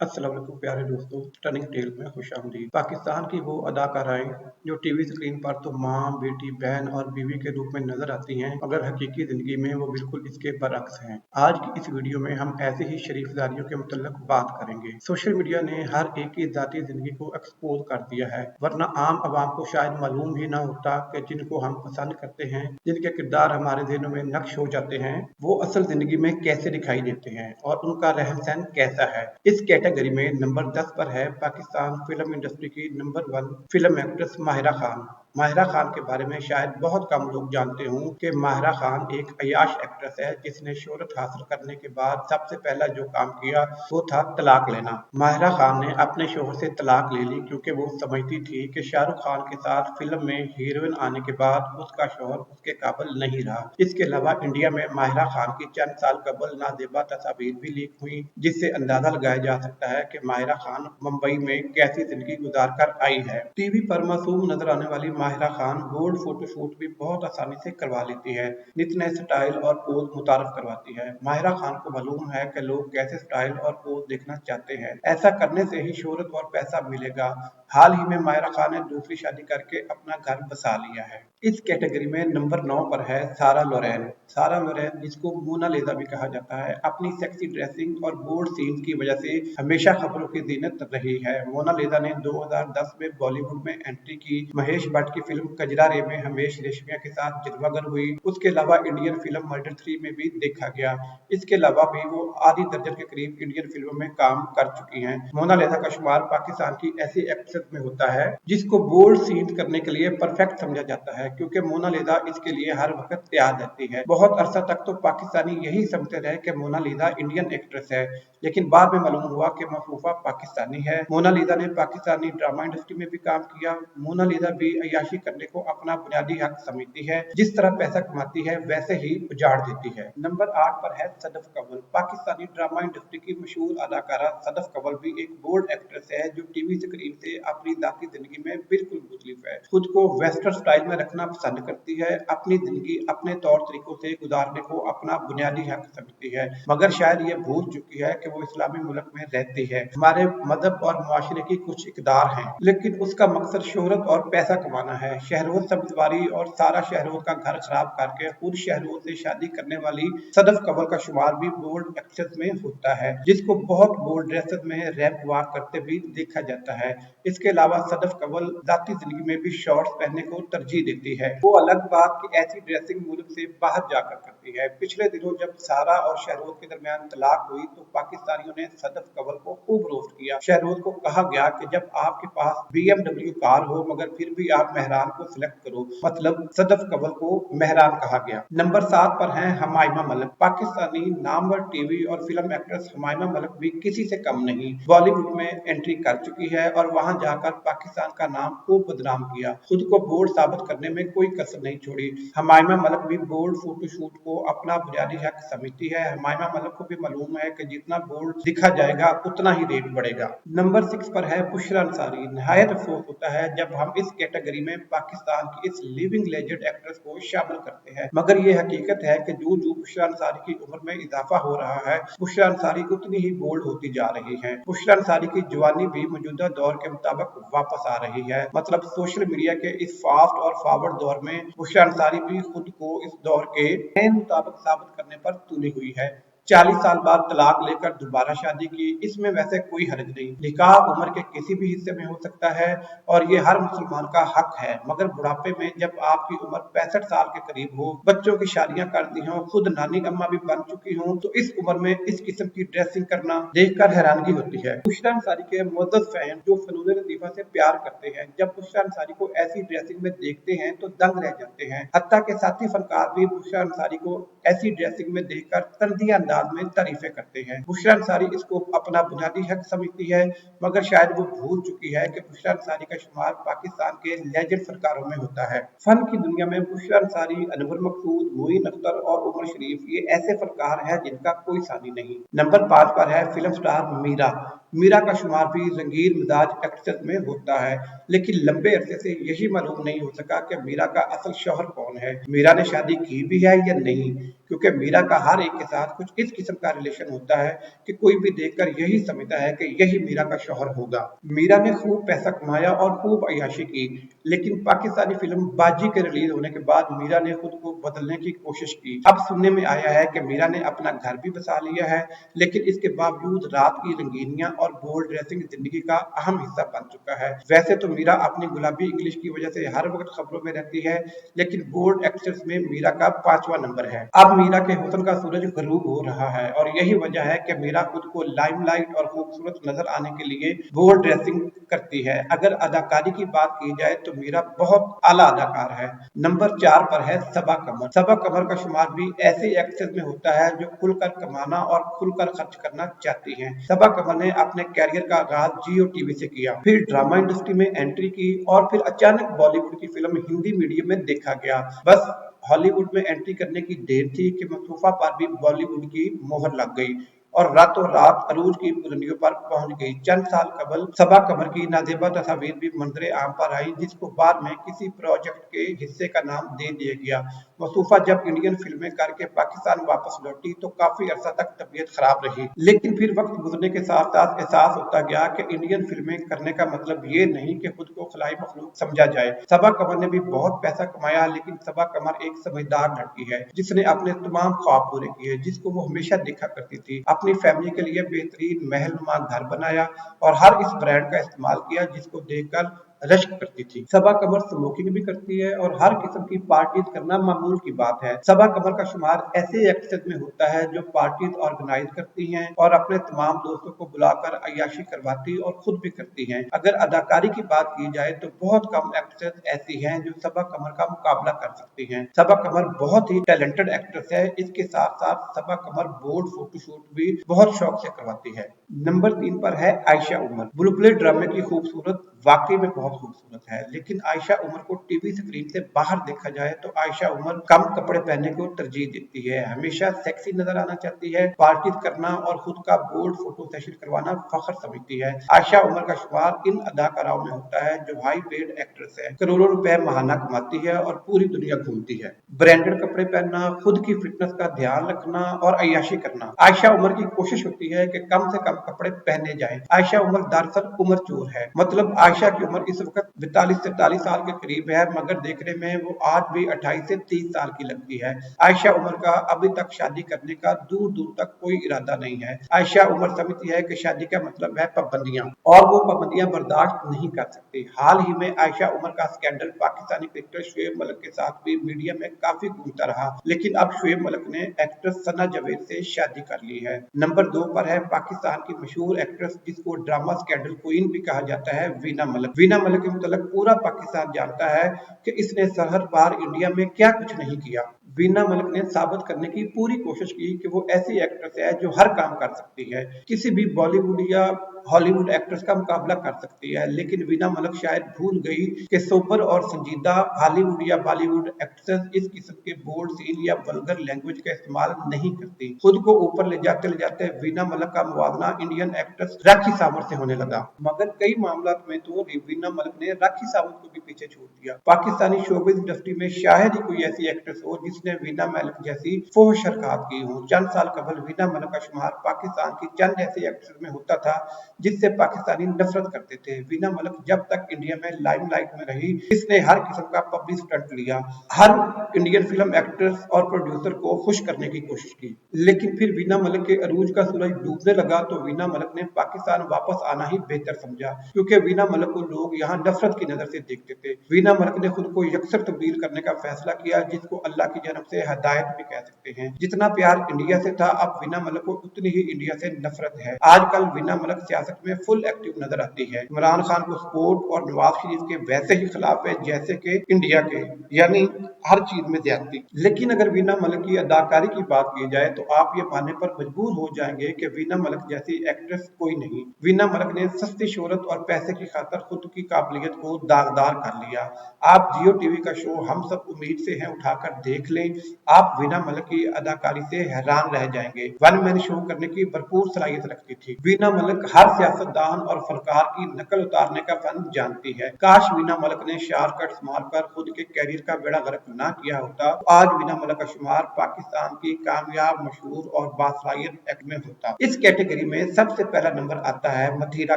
अस्सलाम वालेकुम प्यारे दोस्तों, टर्निंग टेल में खुशामदीद। पाकिस्तान की वो अदाकाराएं जो टीवी स्क्रीन पर तो माँ, बेटी, बहन और बीवी के रूप में नजर आती हैं, मगर हकीकी जिंदगी में वो बिल्कुल इसके बरअक्स हैं। आज की इस वीडियो में हम ऐसे ही शरीफदारियों के मुतल्लिक बात करेंगे। सोशल मीडिया ने हर एक की जाती जिंदगी को एक्सपोज कर दिया है, वरना आम आवाम को शायद मालूम ही ना होता कि जिनको हम पसंद करते हैं, जिनके किरदार हमारे ज़हनों में नक्श हो जाते हैं, वो असल जिंदगी में कैसे दिखाई देते हैं और उनका रहन सहन कैसा है। इस कैटेगरी में नंबर 10 पर है पाकिस्तान फिल्म इंडस्ट्री की number 1 film actress Mahira Khan. Mahira Khan के बारे में शायद बहुत कम लोग जानते हों कि माहिरा खान एक अय्याश एक्ट्रेस है जिसने शोहरत हासिल करने के बाद सबसे पहला जो काम किया वो था तलाक लेना। माहिरा खान ने अपने शोहर से तलाक ले ली क्योंकि वो समझती थी कि शाहरुख खान के साथ फिल्म में हीरोइन आने के बाद उसका शोहर उसके काबिल नहीं रहा। इसके अलावा इंडिया में माहिरा खान की चंद साल कबल नाजेबा तस्वीर भी लीक हुई, जिससे अंदाजा लगाया जा सकता है कि माहिरा खान मुंबई में कैसी जिंदगी गुजार कर आई है। टीवी पर मासूम नजर आने वाली माहिरा खान बोल्ड फोटोशूट भी बहुत आसानी से करवा लेती है, नित नए स्टाइल और पोज मुतारफ करवाती है। माहिरा खान को मालूम है कि लोग कैसे स्टाइल और पोज देखना चाहते हैं, ऐसा करने से ही शोहरत और पैसा मिलेगा। हाल ही में माहिरा खान ने दूसरी शादी करके अपना घर बसा लिया है। इस कैटेगरी में नंबर 9 पर है सारा लोरेन। सारा लोरेन, जिसको मोनालिसा भी कहा जाता है, अपनी सेक्सी ड्रेसिंग और बोल्ड सीन्स की वजह से हमेशा खबरों की जीनत रही है। मोनालिसा ने 2010 में बॉलीवुड में एंट्री की, महेश भट्ट की फिल्म कजरा रे में हमेश रेशमिया के साथ जलवागर हुई। उसके अलावा इंडियन फिल्म मर्डर 3 में भी देखा गया। इसके अलावा भी वो आधी दर्जन के करीब इंडियन फिल्मों में काम कर चुकी हैं। मोनालिसा का शुमार पाकिस्तान की ऐसी एक्ट्रेस में होता है जिसको बोल्ड सीन करने के लिए परफेक्ट समझा जाता है, क्योंकि मोनालिसा इसके लिए हर वक्त तैयार रहती है। बहुत अरसा तक तो पाकिस्तानी यही समझते रहे कि मोनालिसा इंडियन एक्ट्रेस है, लेकिन बाद में मालूम हुआ कि महफूफा पाकिस्तानी है। मोनालिसा ने पाकिस्तानी ड्रामा इंडस्ट्री में भी काम किया। मोनालिसा भी अय्याशी करने को अपना बुनियादी हक समझती है, जिस तरह पैसा कमाती है वैसे ही उजाड़ देती है। नंबर 8 पर है सदफ कंवल। पाकिस्तानी ड्रामा इंडस्ट्री की मशहूर अदाकारा सदफ कंवल भी एक बोल्ड एक्ट्रेस है जो टीवी स्क्रीन से अपनी जाती जिंदगी में बिल्कुल मुख्तलिफ है। खुद को वेस्टर्न स्टाइल में रखना पसंद करती है, अपनी जिंदगी अपने तौर तरीकों से गुजारने को अपना बुनियादी हक समझती है, मगर शायद ये भूल चुकी है कि वो इस्लामी मुल्क में रहती है। हमारे मजहब और मुआशरे की कुछ इकदार हैं, लेकिन उसका मकसद शोहरत और पैसा कमाना है। शहरोज सब्जवारी और सारा शहरोज का घर खराब करके खुद शहरोज से शादी करने वाली सदफ कंवल का शुमार भी बोल्ड एक्ट्रेस में होता है, जिसको बहुत बोल्ड ड्रेसेस में रैप वॉक करते भी देखा जाता है। इसके अलावा सदफ कंवल जाती जिंदगी में भी शॉर्ट्स पहनने को तरजीह देती है। वो अलग बात कि ऐसी ड्रेसिंग मुल्क से बाहर जाकर करती है। पिछले दिनों जब सारा और शहरोज के दरमियान तलाक हुई तो पाकिस्तानियों ने सदफ कंवल को खूब रोस्ट किया। शहरोज को कहा गया कि जब आपके पास BMW कार हो मगर फिर भी आप मेहरान को सिलेक्ट करो, मतलब सदफ कंवल को मेहरान कहा गया। नंबर 7 पर है हमाइमा मलिक। पाकिस्तानी नामवर टीवी और फिल्म एक्ट्रेस हमाइमा मलिक भी किसी से कम नहीं। बॉलीवुड में एंट्री कर चुकी है और वहां जाकर पाकिस्तान का नाम खूब बदनाम किया। खुद को बोल्ड साबित करने में कोई कसर नहीं छोड़ी। हमाइमा मलिक भी बोल्ड फोटोशूट को अपना बुनियादी हक समझती है। हमाइमा मलिक को भी मालूम है कि जितना बोल्ड दिखा जाएगा उतना ही रेट बढ़ेगा। नंबर 6 पर है बुशरा अंसारी। नहायत अफसोस होता है जब हम इस कैटेगरी में पाकिस्तान की इस लिविंग लेजेंड एक्ट्रेस को शामिल करते हैं, मगर ये हकीकत है कि जो जो बुशरा अंसारी की उम्र में इजाफा हो रहा है, बुशरा अंसारी उतनी ही बोल्ड होती जा रही है। बुशरा अंसारी की जवानी भी मौजूदा दौर के मुताबिक वापस आ रही है, मतलब सोशल मीडिया के इस फास्ट और फॉरवर्ड दौर में बुशरा अंसारी भी खुद को इस दौर के नए मुताबिक साबित करने पर तुली हुई है। 40 साल बाद तलाक लेकर दोबारा शादी की, इसमें वैसे कोई हर्ज नहीं। निकाह उम्र के किसी भी हिस्से में हो सकता है और ये हर मुसलमान का हक है, मगर बुढ़ापे में जब आपकी उम्र 65 साल के करीब हो, बच्चों की शादियां कर दी हों, खुद नानी अम्मा भी बन चुकी हों, तो इस उम्र में इस किस्म की ड्रेसिंग करना देखकर हैरानगी होती है। बुशरा अंसारी के मुअज़्ज़ज़ फैन जो फनून लतीफ़ा से प्यार करते हैं, जब बुशरा अंसारी को ऐसी ड्रेसिंग में देखते हैं तो दंग रह जाते हैं। हत्ता के साथी फनकार भी बुशरा अंसारी को ऐसी ड्रेसिंग में देखकर तंजिया अंदाज में तारीफें करते हैं। बुशरा अंसारी इसको अपना बुनियादी हक समझती है, मगर शायद वो भूल चुकी है कि बुशरा अंसारी का शुमार पाकिस्तान के लेजेंड फनकारों में होता है। फन की दुनिया में बुशरा अंसारी, अनवर मकसूद, मोइन अख्तर और उमर शरीफ ये ऐसे फनकार हैं जिनका कोई सानी नहीं। नंबर 5 पर है फिल्म स्टार मीरा। मीरा का शुमार भी रंगीन मिजाज एक्ट्रेस में होता है, लेकिन लंबे अरसे से यही मालूम नहीं हो सका कि मीरा का असल शौहर कौन है। मीरा ने शादी की भी है या नहीं, क्योंकि मीरा का हर एक के साथ कुछ इस किस्म का रिलेशन होता है कि कोई भी देखकर यही समझता है कि यही मीरा का शौहर होगा। मीरा ने खूब पैसा कमाया और खूब अय्याशी की, लेकिन पाकिस्तानी फिल्म बाजी के रिलीज होने के बाद मीरा ने खुद को बदलने की कोशिश की। अब सुनने में आया है कि मीरा ने अपना घर भी बसा लिया है, लेकिन इसके बावजूद रात की रंगीनियां और बोल्ड ड्रेसिंग जिंदगी का अहम हिस्सा बन चुका है। वैसे तो मीरा अपनी गुलाबी इंग्लिश की वजह से हर वक्त खबरों में रहती है, लेकिन बोल्ड एक्ट्रेस में मीरा का 5वां नंबर है। अब मीरा के हुस्न का सूरज गरूब हो रहा है और यही वजह है कि मीरा खुद को लाइमलाइट और खूबसूरत नजर आने के लिए बोल्ड ड्रेसिंग करती है। अगर अदाकारी की बात की जाए तो मीरा बहुत आला अदाकार है। नंबर 4 पर है सबा कमर। सबा कमर का शुमार भी ऐसे एक्ट्रेस में होता है जो खुलकर कमाना और खुलकर खर्च करना चाहती हैं। सबा कमर ने अपने कैरियर का आगाज जियो टीवी से किया, फिर ड्रामा इंडस्ट्री में एंट्री की और फिर अचानक बॉलीवुड की फिल्म हिंदी मीडियम में देखा गया। बस हॉलीवुड में एंट्री करने की देर थी कि मसूफा पर भी बॉलीवुड की मोहर लग गई और रातों रात अरूज की बुलंदियों पर पहुंच गई। चंद साल कबल सबा कमर की नाजेबा तस्वीर भी मंजरे आम पर आई, जिसको बाद में किसी प्रोजेक्ट के हिस्से का नाम दे दिया गया। मसूफा जब इंडियन फिल्में करके पाकिस्तान वापस लौटी तो काफी अरसा तक तबीयत खराब रही, लेकिन फिर वक्त गुजरने के साथ साथ एहसास होता गया कि इंडियन फिल्में करने का मतलब ये नहीं कि खुद को खलाई मखलूक समझा जाए। सबा कमर ने भी बहुत पैसा कमाया, लेकिन सबा कमर एक समझदार लड़की है जिसने अपने तमाम ख्वाब पूरे किए, जिसको वो हमेशा देखा करती थी। अपनी फैमिली के लिए बेहतरीन महलनुमा घर बनाया और हर इस ब्रांड का इस्तेमाल किया जिसको देखकर रश्क करती थी। सबा कमर स्मोकिंग भी करती है और हर किस्म की पार्टीज करना मामूल की बात है। सबा कमर का शुमार ऐसे एक्ट्रेस में होता है जो पार्टीज ऑर्गेनाइज करती हैं और अपने तमाम दोस्तों को बुलाकर अय्याशी करवाती और खुद भी करती हैं। अगर अदाकारी की बात की जाए तो बहुत कम एक्ट्रेस ऐसी हैं जो सबा कमर का मुकाबला कर सकती हैं। सबा कमर बहुत ही टैलेंटेड एक्ट्रेस है। इसके साथ साथ सबा कमर बोल्ड फोटोशूट भी बहुत शौक से करवाती है। नंबर 3 पर है आयशा उमर। बुलबुले ड्रामे की खूबसूरत वाकई में बहुत खूबसूरत है, लेकिन आयशा उमर को टीवी स्क्रीन से बाहर देखा जाए तो आयशा उमर कम कपड़े पहनने को तरजीह देती है। हमेशा सेक्सी नजर आना चाहती है, पार्टीज करना और खुद का बोल्ड फोटो सेशन करवाना फख्र समझती है। आयशा उमर का शुमार इन अदाकाराओं में होता है जो हाई पेड एक्ट्रेस है, करोड़ों रुपए महाना कमाती है और पूरी दुनिया घूमती है। ब्रांडेड कपड़े पहनना, खुद की फिटनेस का ध्यान रखना और अय्याशी करना। आयशा उमर की कोशिश होती है कि कम से कम कपड़े पहने जाएं। आयशा उमर दरअसल उम्र चोर है, मतलब आयशा की उम्र इस वक्त 42 से 43 साल के करीब है, मगर देखने में वो आज भी 28 से 30 साल की लगती है। आयशा उमर का अभी तक शादी करने का दूर दूर तक कोई इरादा नहीं है। आयशा उमर समझती है कि शादी का मतलब है पाबंदियां और वो पाबंदियां बर्दाश्त नहीं कर सकती। हाल ही में आयशा उमर का स्कैंडल पाकिस्तानी क्रिकेटर शुएब मलिक के साथ भी मीडिया में काफी गूंजता रहा, लेकिन अब शुएब मलिक ने एक्ट्रेस सना जावेद से शादी कर ली है। नंबर 2 पर है पाकिस्तान की मशहूर एक्ट्रेस जिसको ड्रामा स्कैंडल क्वीन भी कहा जाता है, वीना मलिक। वीना मलिक के मुतल्लिक पूरा पाकिस्तान जानता है कि इसने सरहद पार इंडिया में क्या कुछ नहीं किया। वीना मलिक ने साबित करने की पूरी कोशिश की कि वो ऐसी एक्ट्रेस है जो हर काम कर सकती है, किसी भी बॉलीवुड या हॉलीवुड एक्ट्रेस का मुकाबला कर सकती है। लेकिन वीना मलिक शायद भूल गई कि सोबर और संजीदा हॉलीवुड या बॉलीवुड एक्ट्रेस इस किस्म के बोल्ड सीन या वल्गर लैंग्वेज का इस्तेमाल नहीं करती। खुद को ऊपर ले जाते वीना मलिक का मुवाजना इंडियन एक्ट्रेस राखी सावंत से होने लगा, मगर कई मामलों में तो वीना मलिक ने राखी सावंत को भी पीछे छोड़ दिया। पाकिस्तानी शोबिज़ इंडस्ट्री में शायद ही कोई ऐसी एक्ट्रेस हो जिसने वीना मलिक जैसी फोहश हरकत की हो। चंद साल कबल वीना मलिक का शुमार पाकिस्तान की चंद ऐसी एक्ट्रेस में होता था जिससे पाकिस्तानी नफरत करते थे। वीना मलिक जब तक इंडिया में लाइमलाइट में रही, इसने हर किस्म का पब्लिक स्टंट लिया, हर इंडियन फिल्म एक्ट्रेस और प्रोड्यूसर को खुश करने की कोशिश की। लेकिन फिर वीना मलिक के अरूज का सूरज डूबने लगा तो वीना मलिक ने पाकिस्तान वापस आना ही बेहतर समझा, क्योंकि वीना मलिक को लोग यहाँ नफरत की नजर से देखते थे। वीना मलिक ने खुद को यकसर तब्दील करने का फैसला किया, जिसको अल्लाह की जानब से हदायत भी कह सकते हैं। जितना प्यार इंडिया से था, अब वीना मलिक को उतनी ही इंडिया से नफरत है। आजकल वीना मलिक सियासत में फुल एक्टिव नजर आती है। इमरान खान को सपोर्ट और नवाज शरीफ के वैसे ही खिलाफ है जैसे कि इंडिया के, यानी हर चीज में ज्यादती। लेकिन अगर वीना मलिक की अदाकारी की बात की जाए तो आप ये मानने पर मजबूर हो जाएंगे कि वीना मलिक जैसी एक्ट्रेस कोई नहीं। वीना मलिक ने सस्ती शोहरत और पैसे की खातर खुद की काबिलियत को दागदार कर लिया। आप जियो टीवी का शो हम सब उम्मीद से हैं उठाकर देख लें। लें, आप वीना मलिक की अदाकारी से हैरान रह जाएंगे। वन मैन शो करने की भरपूर सलाहियत रखती थी। वीना मलिक हर सियासतदान और फनकार की नकल उतारने का फन जानती है। काश वीना मलिक ने शॉर्टकट्स मारकर खुद के कैरियर का बेड़ा गर्क ना किया होता, तो आज वीना मलिक का शुमार पाकिस्तान की कामयाब, मशहूर और बासलाहियत एक्ट में होता। इस कैटेगरी में सबसे पहला नंबर आता है मथीरा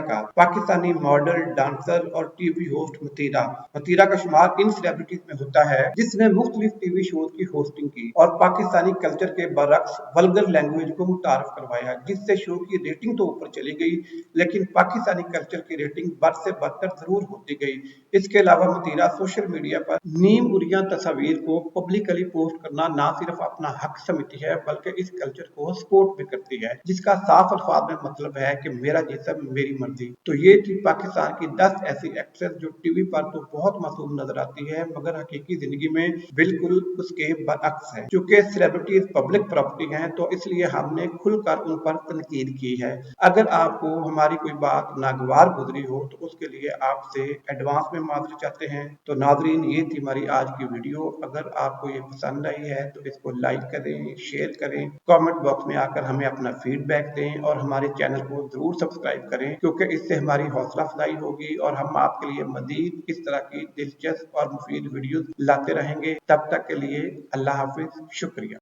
का। पाकिस्तानी मॉडल, डांसर और टीवी होस्ट मथीरा। मथीरा का शुमार इन सेलिब्रिटीज में होता है जिसने मुख्तलिफ टीवी शोज की होस्टिंग की और पाकिस्तानी कल्चर के बरक्स वल्गर लैंग्वेज को मुतारफ करवाया, जिससे शो की रेटिंग तो ऊपर चली गई, लेकिन पाकिस्तानी कल्चर की रेटिंग बद से बदतर जरूर होती गई। इसके अलावा मथीरा सोशल मीडिया पर नीम उरिया तस्वीर को पब्लिकली पोस्ट करना ना सिर्फ अपना हक समझती है, बल्कि इस कल्चर को सपोर्ट भी करती है, जिसका साफ अल्फाज में मतलब है कि मेरा जिस्म मेरी मर्जी। तो ये थी पाकिस्तान की 10 ऐसी एक्ट्रेस जो टीवी पर तो बहुत मासूम नजर आती है, मगर हकीकी जिंदगी में बिल्कुल उसके बरअक्स है। चूंकि सेलिब्रिटीज पब्लिक प्रॉपर्टी हैं, तो इसलिए हमने खुलकर उन पर तनकीद की है। अगर आपको हमारी कोई बात नागवार गुजरी हो तो उसके लिए आपसे एडवांस में माफी चाहते हैं। तो नाजरीन, ये थी हमारी आज की वीडियो। अगर आपको ये पसंद आई है तो इसको लाइक करें, शेयर करें, कमेंट बॉक्स में आकर हमें अपना फीडबैक दें और हमारे चैनल को जरूर सब्सक्राइब करें, क्योंकि इससे हमारी हौसला अफजाई होगी और हम आपके लिए मजीद इस तरह की दिलचस्प और मुफीद वीडियो लाते रहेंगे। तब तक के लिए अल्लाह हाफिज, शुक्रिया।